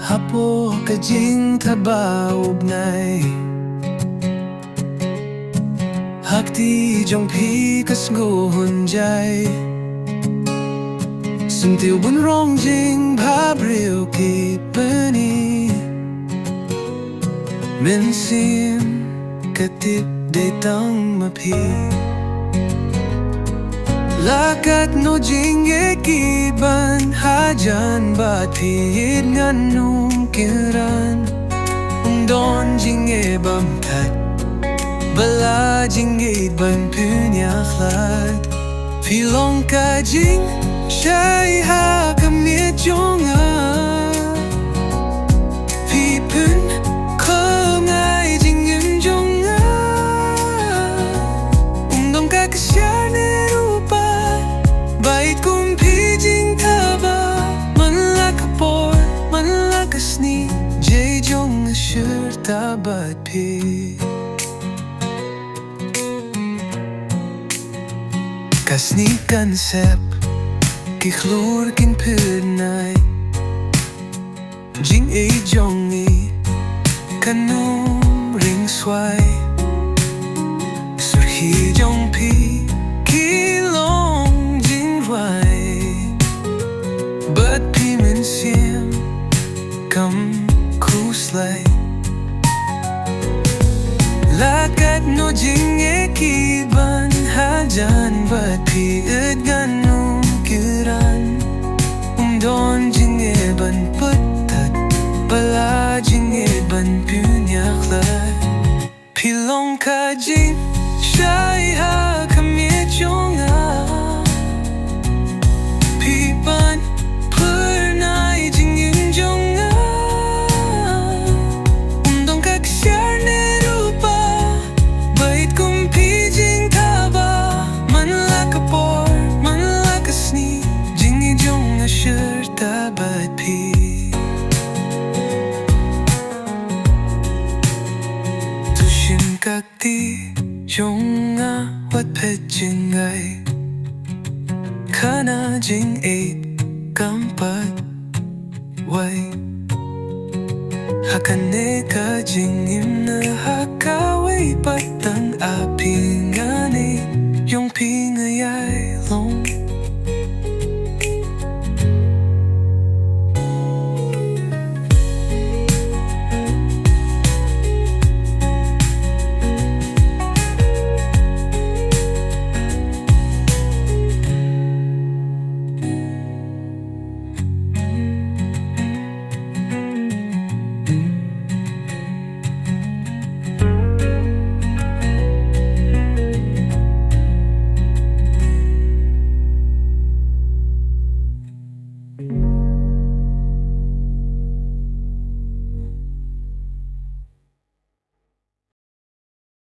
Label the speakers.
Speaker 1: Hapoh ka jingthaba bnai Hakti jong sngew hunjai Syntiew rong jing bhabriew ki phyrnai Mynsiem katip de tang katno Jingieid Hajan Baieid ngan kynran jingeh bthat bala Jingieid khlad Phylong ka jingshai miet jong jingim jong ka ksiar ne rupa Baieid jingthaba Manla Manla jong thaba Khasi concept khlad phyrnai Jingieid jong katno ring xoay jong Jingrwai Mynsiem khlad katno Jingieid Hajan Baieid ngan kynran jingeh bthat bala Jingieid khlad Phylong ka jingshai miet jong phyrnai jingim jong ka ksiar ne rupa Baieid jingthaba Manla jingeh jong thaba tushin kakti jong wat phet jingai khana Jingieid wai hakane ka jingim na hakawai